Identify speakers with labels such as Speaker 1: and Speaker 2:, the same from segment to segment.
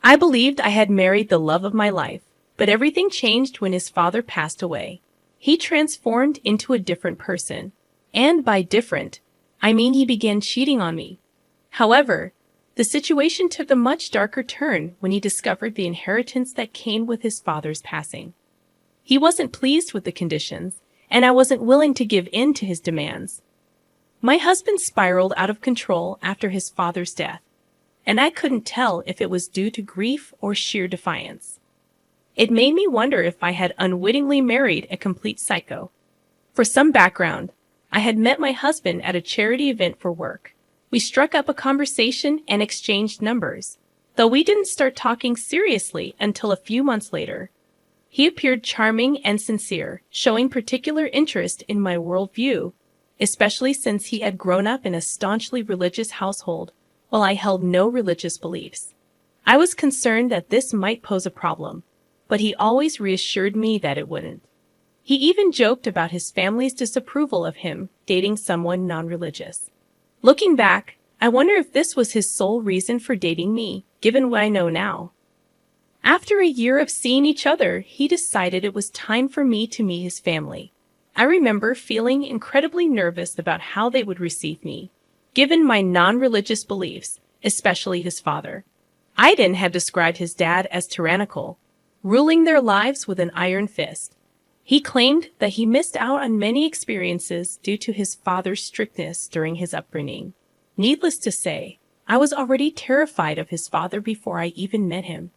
Speaker 1: I believed I had married the love of my life, but everything changed when his father passed away. He transformed into a different person. And by different, I mean he began cheating on me. However, the situation took a much darker turn when he discovered the inheritance that came with his father's passing. He wasn't pleased with the conditions, and I wasn't willing to give in to his demands. My husband spiraled out of control after his father's death, and I couldn't tell if it was due to grief or sheer defiance. It made me wonder if I had unwittingly married a complete psycho. For some background, I had met my husband at a charity event for work. We struck up a conversation and exchanged numbers, though we didn't start talking seriously until a few months later. He appeared charming and sincere, showing particular interest in my worldview, especially since he had grown up in a staunchly religious household, while I held no religious beliefs. I was concerned that this might pose a problem, but he always reassured me that it wouldn't. He even joked about his family's disapproval of him dating someone non-religious. Looking back, I wonder if this was his sole reason for dating me, given what I know now. After a year of seeing each other, he decided it was time for me to meet his family. I remember feeling incredibly nervous about how they would receive me, given my non-religious beliefs, especially his father. Aiden had described his dad as tyrannical, ruling their lives with an iron fist. He claimed that he missed out on many experiences due to his father's strictness during his upbringing. Needless to say, I was already terrified of his father before I even met him.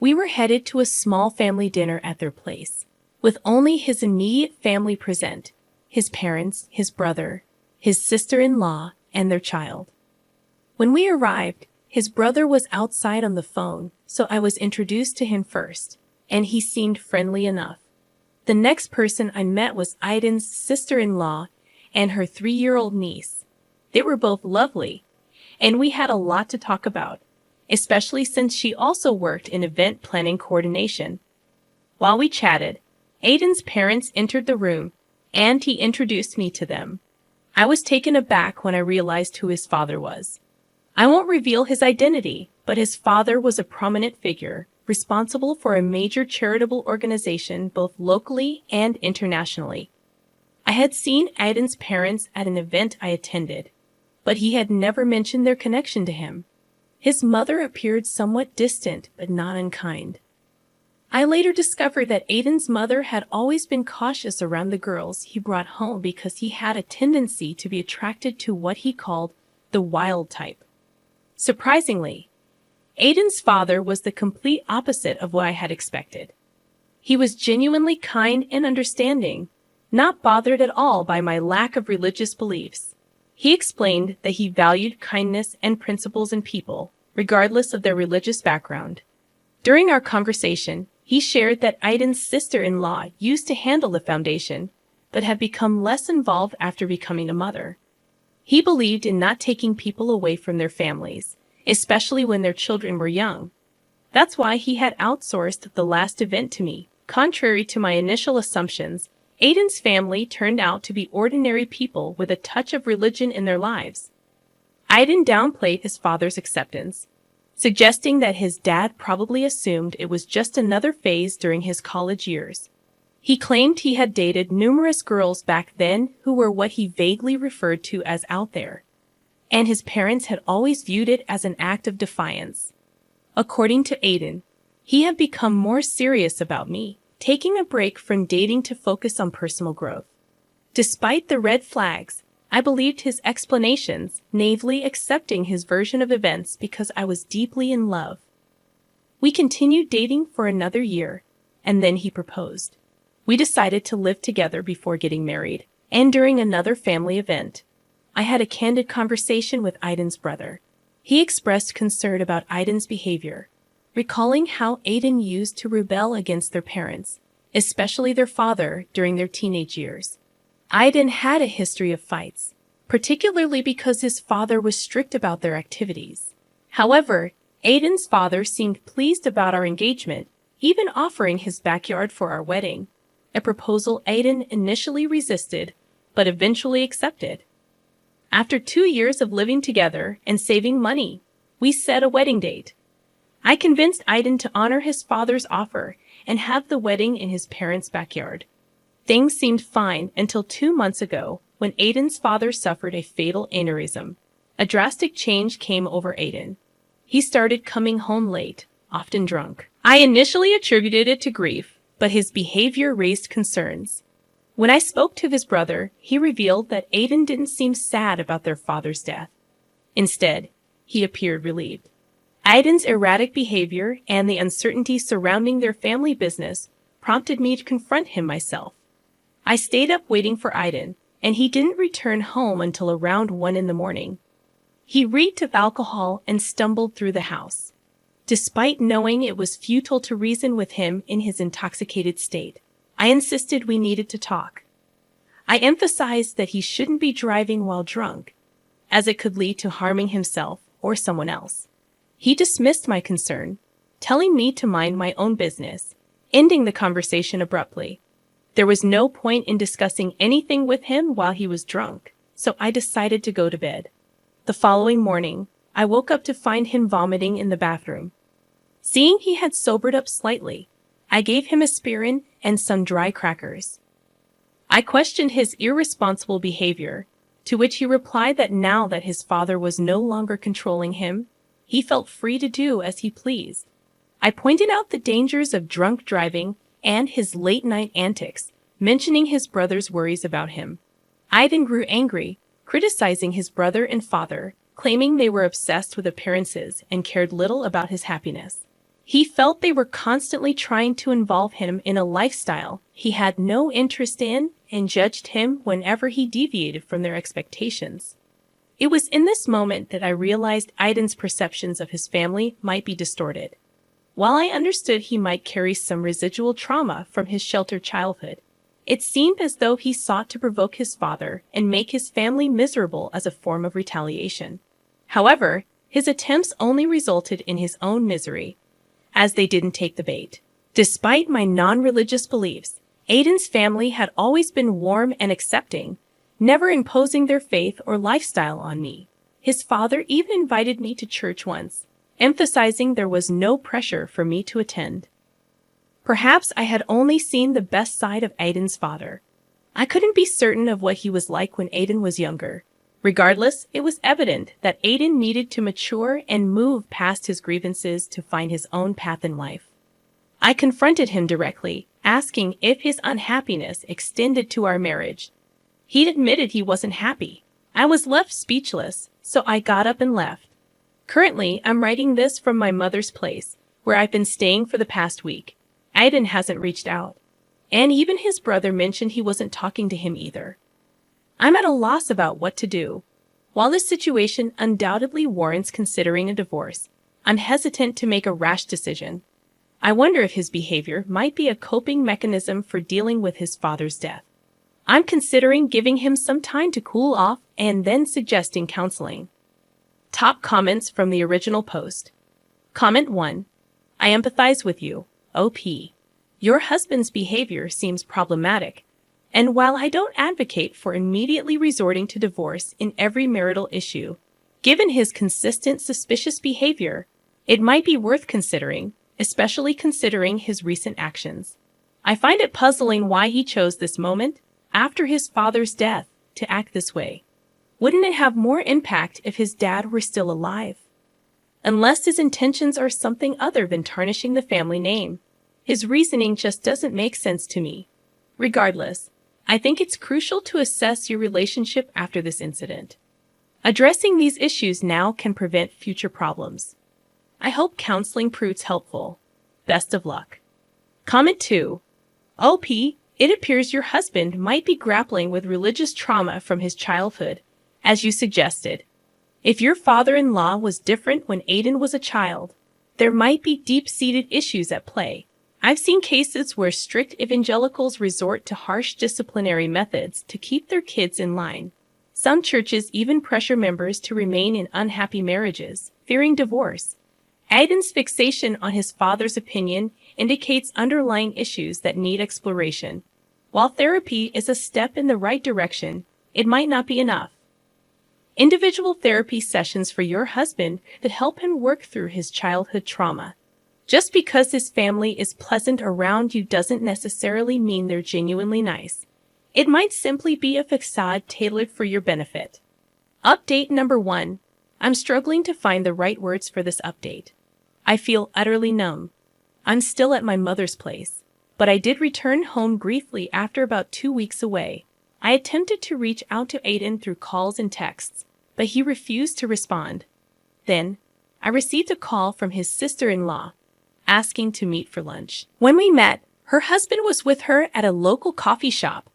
Speaker 1: We were headed to a small family dinner at their place, with only his immediate family present, his parents, his brother, his sister-in-law, and their child. When we arrived, his brother was outside on the phone, so I was introduced to him first, and he seemed friendly enough. The next person I met was Aiden's sister-in-law and her 3-year-old niece. They were both lovely, and we had a lot to talk about, especially since she also worked in event planning coordination. While we chatted, Aiden's parents entered the room, and he introduced me to them. I was taken aback when I realized who his father was. I won't reveal his identity, but his father was a prominent figure, responsible for a major charitable organization both locally and internationally. I had seen Aiden's parents at an event I attended, but he had never mentioned their connection to him. His mother appeared somewhat distant but not unkind. I later discovered that Aiden's mother had always been cautious around the girls he brought home because he had a tendency to be attracted to what he called the wild type. Surprisingly, Aiden's father was the complete opposite of what I had expected. He was genuinely kind and understanding, not bothered at all by my lack of religious beliefs. He explained that he valued kindness and principles in people, regardless of their religious background. During our conversation, he shared that Aiden's sister-in-law used to handle the foundation, but had become less involved after becoming a mother. He believed in not taking people away from their families, especially when their children were young. That's why he had outsourced the last event to me. Contrary to my initial assumptions, Aiden's family turned out to be ordinary people with a touch of religion in their lives. Aiden downplayed his father's acceptance, suggesting that his dad probably assumed it was just another phase during his college years. He claimed he had dated numerous girls back then who were what he vaguely referred to as out there, and his parents had always viewed it as an act of defiance. According to Aiden, he had become more serious about me, taking a break from dating to focus on personal growth. Despite the red flags, I believed his explanations, naively accepting his version of events because I was deeply in love. We continued dating for another year, and then he proposed. We decided to live together before getting married, and during another family event, I had a candid conversation with Aiden's brother. He expressed concern about Aiden's behavior, recalling how Aiden used to rebel against their parents, especially their father, during their teenage years. Aiden had a history of fights, particularly because his father was strict about their activities. However, Aiden's father seemed pleased about our engagement, even offering his backyard for our wedding, a proposal Aiden initially resisted, but eventually accepted. After 2 years of living together and saving money, we set a wedding date. I convinced Aiden to honor his father's offer and have the wedding in his parents' backyard. Things seemed fine until 2 months ago when Aiden's father suffered a fatal aneurysm. A drastic change came over Aiden. He started coming home late, often drunk. I initially attributed it to grief, but his behavior raised concerns. When I spoke to his brother, he revealed that Aiden didn't seem sad about their father's death. Instead, he appeared relieved. Aiden's erratic behavior and the uncertainty surrounding their family business prompted me to confront him myself. I stayed up waiting for Aiden, and he didn't return home until around 1 in the morning. He reeked of alcohol and stumbled through the house. Despite knowing it was futile to reason with him in his intoxicated state, I insisted we needed to talk. I emphasized that he shouldn't be driving while drunk, as it could lead to harming himself or someone else. He dismissed my concern, telling me to mind my own business, ending the conversation abruptly. There was no point in discussing anything with him while he was drunk, so I decided to go to bed. The following morning, I woke up to find him vomiting in the bathroom. Seeing he had sobered up slightly, I gave him aspirin and some dry crackers. I questioned his irresponsible behavior, to which he replied that now that his father was no longer controlling him, he felt free to do as he pleased. I pointed out the dangers of drunk driving and his late-night antics, mentioning his brother's worries about him. Aiden grew angry, criticizing his brother and father, claiming they were obsessed with appearances and cared little about his happiness. He felt they were constantly trying to involve him in a lifestyle he had no interest in and judged him whenever he deviated from their expectations. It was in this moment that I realized Aiden's perceptions of his family might be distorted. While I understood he might carry some residual trauma from his sheltered childhood, it seemed as though he sought to provoke his father and make his family miserable as a form of retaliation. However, his attempts only resulted in his own misery, as they didn't take the bait. Despite my non-religious beliefs, Aiden's family had always been warm and accepting, never imposing their faith or lifestyle on me. His father even invited me to church once, emphasizing there was no pressure for me to attend. Perhaps I had only seen the best side of Aiden's father. I couldn't be certain of what he was like when Aiden was younger. Regardless, it was evident that Aiden needed to mature and move past his grievances to find his own path in life. I confronted him directly, asking if his unhappiness extended to our marriage. He admitted he wasn't happy. I was left speechless, so I got up and left. Currently, I'm writing this from my mother's place, where I've been staying for the past week. Aiden hasn't reached out. And even his brother mentioned he wasn't talking to him either. I'm at a loss about what to do. While this situation undoubtedly warrants considering a divorce, I'm hesitant to make a rash decision. I wonder if his behavior might be a coping mechanism for dealing with his father's death. I'm considering giving him some time to cool off and then suggesting counseling. Top comments from the original post. Comment 1. I empathize with you, OP. Your husband's behavior seems problematic, and while I don't advocate for immediately resorting to divorce in every marital issue, given his consistent suspicious behavior, it might be worth considering, especially considering his recent actions. I find it puzzling why he chose this moment, after his father's death, to act this way. Wouldn't it have more impact if his dad were still alive? Unless his intentions are something other than tarnishing the family name, his reasoning just doesn't make sense to me. Regardless, I think it's crucial to assess your relationship after this incident. Addressing these issues now can prevent future problems. I hope counseling proves helpful. Best of luck. Comment 2. OP, it appears your husband might be grappling with religious trauma from his childhood, as you suggested. If your father-in-law was different when Aiden was a child, there might be deep-seated issues at play. I've seen cases where strict evangelicals resort to harsh disciplinary methods to keep their kids in line. Some churches even pressure members to remain in unhappy marriages, fearing divorce. Aiden's fixation on his father's opinion indicates underlying issues that need exploration. While therapy is a step in the right direction, it might not be enough. Individual therapy sessions for your husband that help him work through his childhood trauma. Just because his family is pleasant around you doesn't necessarily mean they're genuinely nice. It might simply be a facade tailored for your benefit. Update number 1. I'm struggling to find the right words for this update. I feel utterly numb. I'm still at my mother's place, but I did return home briefly after about 2 weeks away. I attempted to reach out to Aiden through calls and texts, but he refused to respond. Then, I received a call from his sister-in-law, asking to meet for lunch. When we met, her husband was with her at a local coffee shop.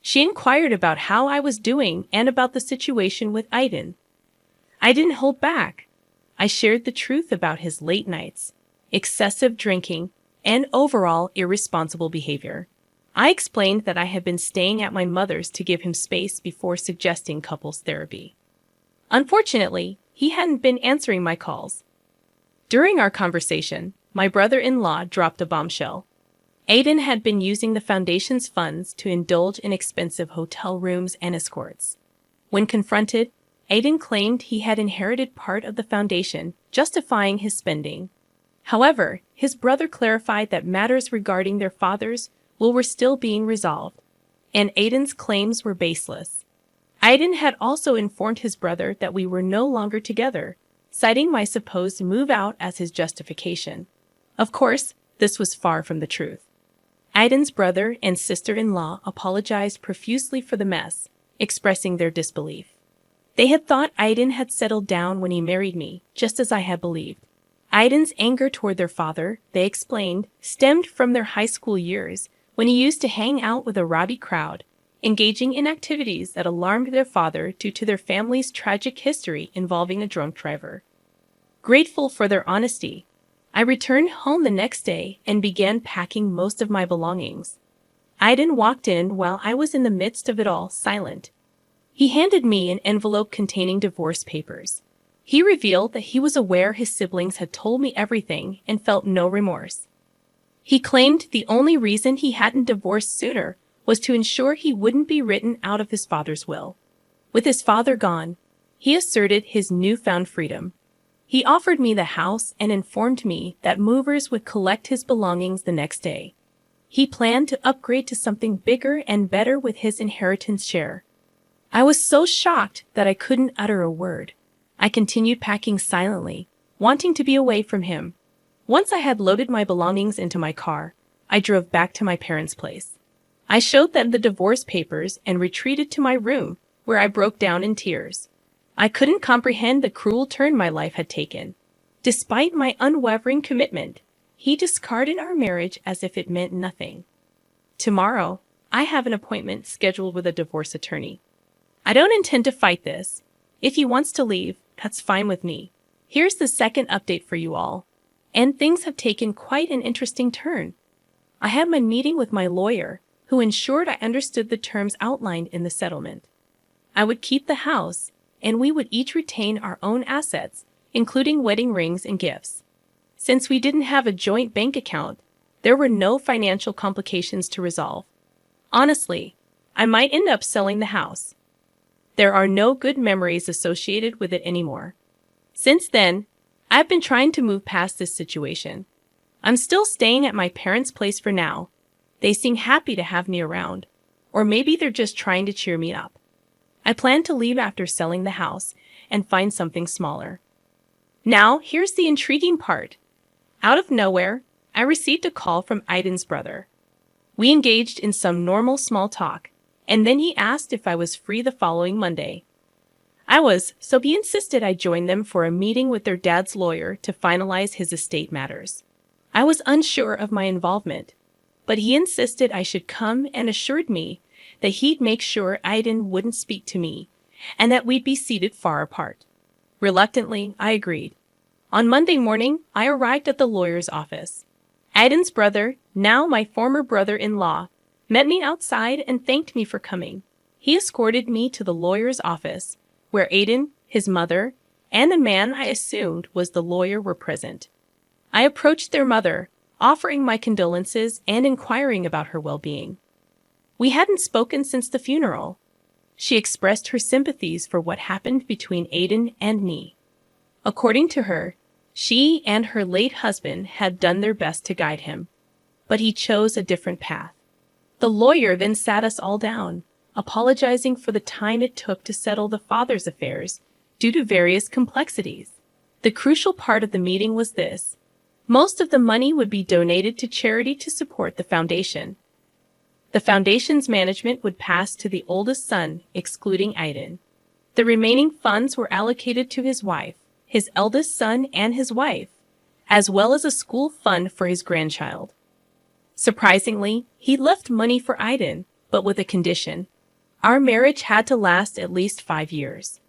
Speaker 1: She inquired about how I was doing and about the situation with Aiden. I didn't hold back. I shared the truth about his late nights, excessive drinking, and overall irresponsible behavior. I explained that I had been staying at my mother's to give him space before suggesting couples therapy. Unfortunately, he hadn't been answering my calls. During our conversation, my brother-in-law dropped a bombshell. Aiden had been using the foundation's funds to indulge in expensive hotel rooms and escorts. When confronted, Aiden claimed he had inherited part of the foundation, justifying his spending. However, his brother clarified that matters regarding their father's will were still being resolved, and Aiden's claims were baseless. Aiden had also informed his brother that we were no longer together, citing my supposed move out as his justification. Of course, this was far from the truth. Aiden's brother and sister-in-law apologized profusely for the mess, expressing their disbelief. They had thought Aiden had settled down when he married me, just as I had believed. Aiden's anger toward their father, they explained, stemmed from their high school years, when he used to hang out with a rowdy crowd, engaging in activities that alarmed their father due to their family's tragic history involving a drunk driver. Grateful for their honesty, I returned home the next day and began packing most of my belongings. Aiden walked in while I was in the midst of it all, silent. He handed me an envelope containing divorce papers. He revealed that he was aware his siblings had told me everything and felt no remorse. He claimed the only reason he hadn't divorced sooner was to ensure he wouldn't be written out of his father's will. With his father gone, he asserted his newfound freedom. He offered me the house and informed me that movers would collect his belongings the next day. He planned to upgrade to something bigger and better with his inheritance share. I was so shocked that I couldn't utter a word. I continued packing silently, wanting to be away from him. Once I had loaded my belongings into my car, I drove back to my parents' place. I showed them the divorce papers and retreated to my room, where I broke down in tears. I couldn't comprehend the cruel turn my life had taken. Despite my unwavering commitment, he discarded our marriage as if it meant nothing. Tomorrow, I have an appointment scheduled with a divorce attorney. I don't intend to fight this. If he wants to leave, that's fine with me. Here's the second update for you all. And things have taken quite an interesting turn. I had my meeting with my lawyer, who ensured I understood the terms outlined in the settlement. I would keep the house, and we would each retain our own assets, including wedding rings and gifts. Since we didn't have a joint bank account, there were no financial complications to resolve. Honestly, I might end up selling the house. There are no good memories associated with it anymore. Since then, I've been trying to move past this situation. I'm still staying at my parents' place for now. They seem happy to have me around, or maybe they're just trying to cheer me up. I plan to leave after selling the house and find something smaller. Now, here's the intriguing part. Out of nowhere, I received a call from Aiden's brother. We engaged in some normal small talk, and then he asked if I was free the following Monday. I was, so he insisted I join them for a meeting with their dad's lawyer to finalize his estate matters. I was unsure of my involvement, but he insisted I should come and assured me that he'd make sure Aiden wouldn't speak to me and that we'd be seated far apart. Reluctantly, I agreed. On Monday morning, I arrived at the lawyer's office. Aiden's brother, now my former brother-in-law, met me outside and thanked me for coming. He escorted me to the lawyer's office, where Aiden, his mother, and the man I assumed was the lawyer were present. I approached their mother, offering my condolences and inquiring about her well-being. We hadn't spoken since the funeral. She expressed her sympathies for what happened between Aiden and me. According to her, she and her late husband had done their best to guide him, but he chose a different path. The lawyer then sat us all down, apologizing for the time it took to settle the father's affairs due to various complexities. The crucial part of the meeting was this: most of the money would be donated to charity to support the foundation. The foundation's management would pass to the oldest son, excluding Aiden. The remaining funds were allocated to his wife, his eldest son and his wife, as well as a school fund for his grandchild. Surprisingly, he left money for Aiden, but with a condition. Our marriage had to last at least 5 years.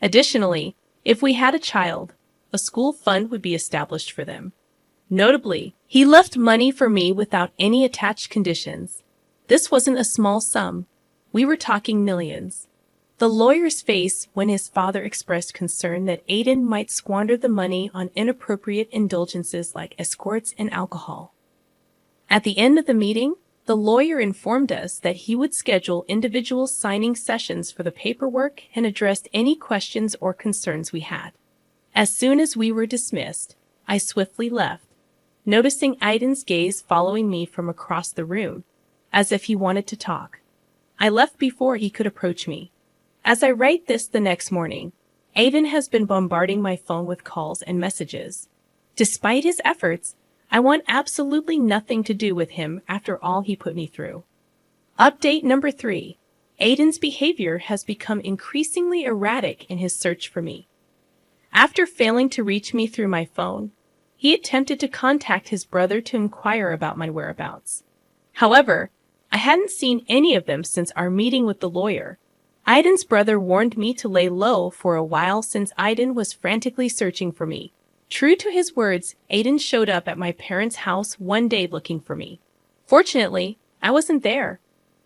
Speaker 1: Additionally, if we had a child, a school fund would be established for them. Notably, he left money for me without any attached conditions. This wasn't a small sum. We were talking millions. The lawyer's face when his father expressed concern that Aiden might squander the money on inappropriate indulgences like escorts and alcohol. At the end of the meeting, the lawyer informed us that he would schedule individual signing sessions for the paperwork and address any questions or concerns we had. As soon as we were dismissed, I swiftly left, noticing Aiden's gaze following me from across the room, as if he wanted to talk. I left before he could approach me. As I write this the next morning, Aiden has been bombarding my phone with calls and messages. Despite his efforts, I want absolutely nothing to do with him after all he put me through. Update number 3. Aiden's behavior has become increasingly erratic in his search for me. After failing to reach me through my phone, he attempted to contact his brother to inquire about my whereabouts. However, I hadn't seen any of them since our meeting with the lawyer. Aiden's brother warned me to lay low for a while since Aiden was frantically searching for me. True to his words, Aiden showed up at my parents' house one day looking for me. Fortunately, I wasn't there.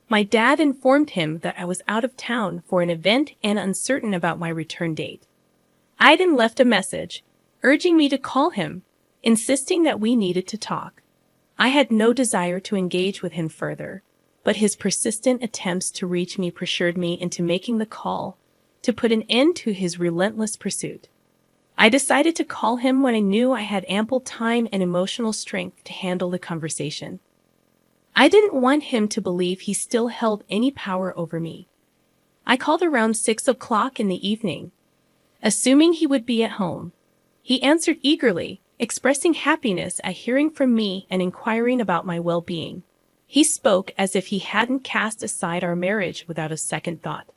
Speaker 1: My dad informed him that I was out of town for an event and uncertain about my return date. Aiden left a message, urging me to call him, insisting that we needed to talk. I had no desire to engage with him further, but his persistent attempts to reach me pressured me into making the call to put an end to his relentless pursuit. I decided to call him when I knew I had ample time and emotional strength to handle the conversation. I didn't want him to believe he still held any power over me. I called around 6 o'clock in the evening, assuming he would be at home. He answered eagerly, expressing happiness at hearing from me and inquiring about my well-being. He spoke as if he hadn't cast aside our marriage without a second thought.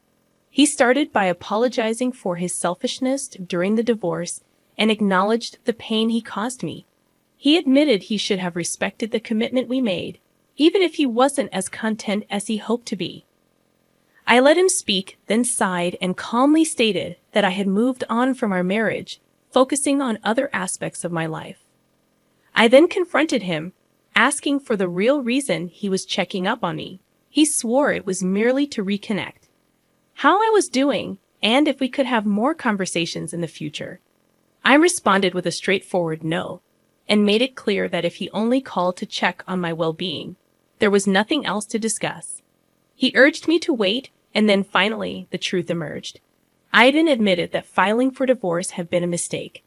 Speaker 1: He started by apologizing for his selfishness during the divorce and acknowledged the pain he caused me. He admitted he should have respected the commitment we made, even if he wasn't as content as he hoped to be. I let him speak, then sighed and calmly stated that I had moved on from our marriage, focusing on other aspects of my life. I then confronted him, asking for the real reason he was checking up on me. He swore it was merely to reconnect, how I was doing, and if we could have more conversations in the future. I responded with a straightforward no, and made it clear that if he only called to check on my well-being, there was nothing else to discuss. He urged me to wait, and then finally the truth emerged. Aiden admitted that filing for divorce had been a mistake.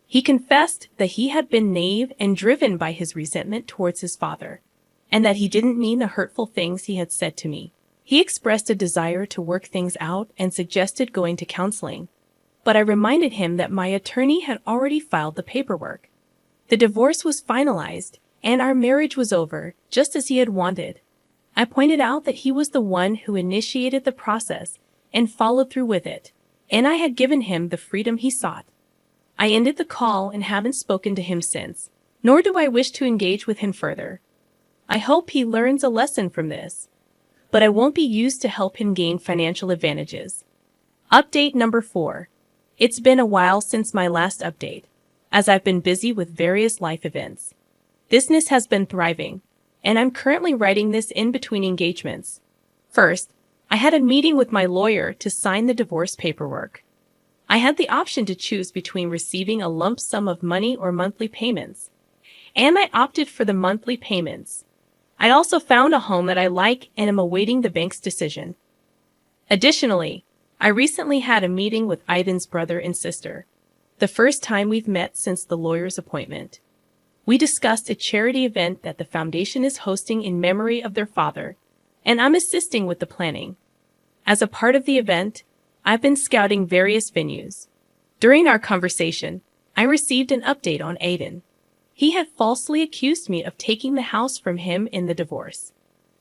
Speaker 1: He confessed that he had been naive and driven by his resentment towards his father, and that he didn't mean the hurtful things he had said to me. He expressed a desire to work things out and suggested going to counseling, but I reminded him that my attorney had already filed the paperwork. The divorce was finalized, and our marriage was over, just as he had wanted. I pointed out that he was the one who initiated the process and followed through with it, and I had given him the freedom he sought. I ended the call and haven't spoken to him since, nor do I wish to engage with him further. I hope he learns a lesson from this, but I won't be used to help him gain financial advantages. Update number 4. It's been a while since my last update, as I've been busy with various life events. Business has been thriving, and I'm currently writing this in between engagements. First, I had a meeting with my lawyer to sign the divorce paperwork. I had the option to choose between receiving a lump sum of money or monthly payments, and I opted for the monthly payments. I also found a home that I like and am awaiting the bank's decision. Additionally, I recently had a meeting with Aiden's brother and sister, the first time we've met since the lawyer's appointment. We discussed a charity event that the foundation is hosting in memory of their father, and I'm assisting with the planning. As a part of the event, I've been scouting various venues. During our conversation, I received an update on Aiden. He had falsely accused me of taking the house from him in the divorce.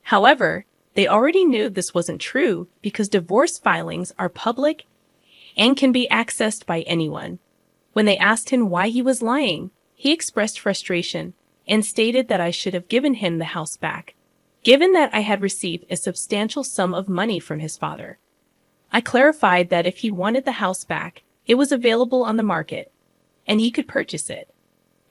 Speaker 1: However, they already knew this wasn't true because divorce filings are public and can be accessed by anyone. When they asked him why he was lying, he expressed frustration and stated that I should have given him the house back, given that I had received a substantial sum of money from his father. I clarified that if he wanted the house back, it was available on the market, and he could purchase it.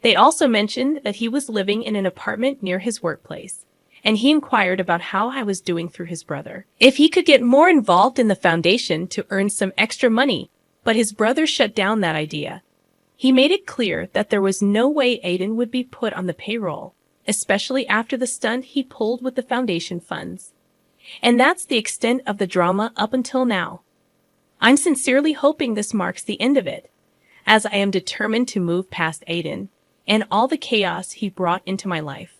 Speaker 1: They also mentioned that he was living in an apartment near his workplace, and he inquired about how I was doing through his brother. If he could get more involved in the foundation to earn some extra money, but his brother shut down that idea. He made it clear that there was no way Aiden would be put on the payroll, especially after the stunt he pulled with the foundation funds. And that's the extent of the drama up until now. I'm sincerely hoping this marks the end of it, as I am determined to move past Aiden and all the chaos he brought into my life.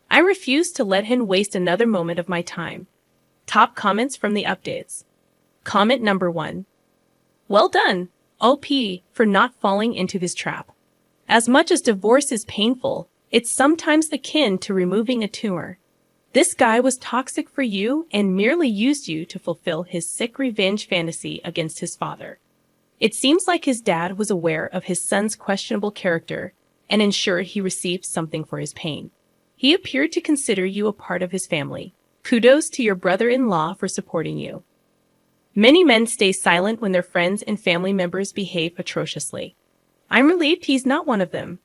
Speaker 1: I refuse to let him waste another moment of my time. Top comments from the updates. Comment number 1. Well done, OP, for not falling into his trap. As much as divorce is painful, it's sometimes akin to removing a tumor. This guy was toxic for you and merely used you to fulfill his sick revenge fantasy against his father. It seems like his dad was aware of his son's questionable character and ensured he received something for his pain. He appeared to consider you a part of his family. Kudos to your brother-in-law for supporting you. Many men stay silent when their friends and family members behave atrociously. I'm relieved he's not one of them.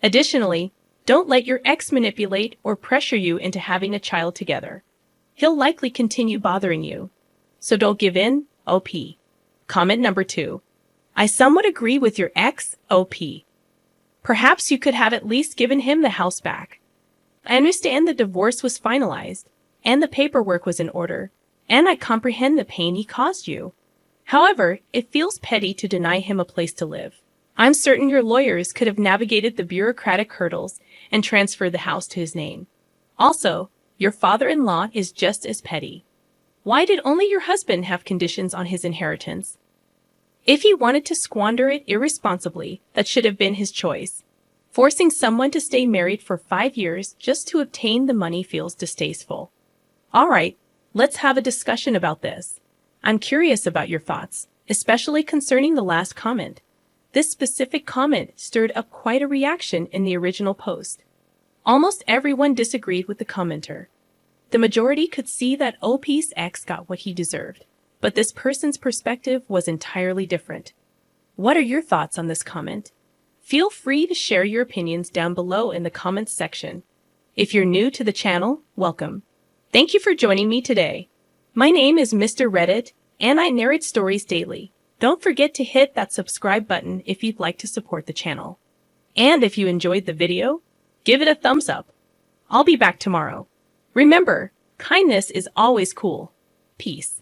Speaker 1: Additionally, don't let your ex manipulate or pressure you into having a child together. He'll likely continue bothering you. So don't give in, OP. Comment number 2. I somewhat agree with your ex, OP. Perhaps you could have at least given him the house back. I understand the divorce was finalized, and the paperwork was in order, and I comprehend the pain he caused you. However, it feels petty to deny him a place to live. I'm certain your lawyers could have navigated the bureaucratic hurdles and transferred the house to his name. Also, your father-in-law is just as petty. Why did only your husband have conditions on his inheritance? If he wanted to squander it irresponsibly, that should have been his choice. Forcing someone to stay married for 5 years just to obtain the money feels distasteful. All right, let's have a discussion about this. I'm curious about your thoughts, especially concerning the last comment. This specific comment stirred up quite a reaction in the original post. Almost everyone disagreed with the commenter. The majority could see that OP's ex got what he deserved, but this person's perspective was entirely different. What are your thoughts on this comment? Feel free to share your opinions down below in the comments section. If you're new to the channel, welcome. Thank you for joining me today. My name is Mr. Reddit, and I narrate stories daily. Don't forget to hit that subscribe button if you'd like to support the channel. And if you enjoyed the video, give it a thumbs up. I'll be back tomorrow. Remember, kindness is always cool. Peace.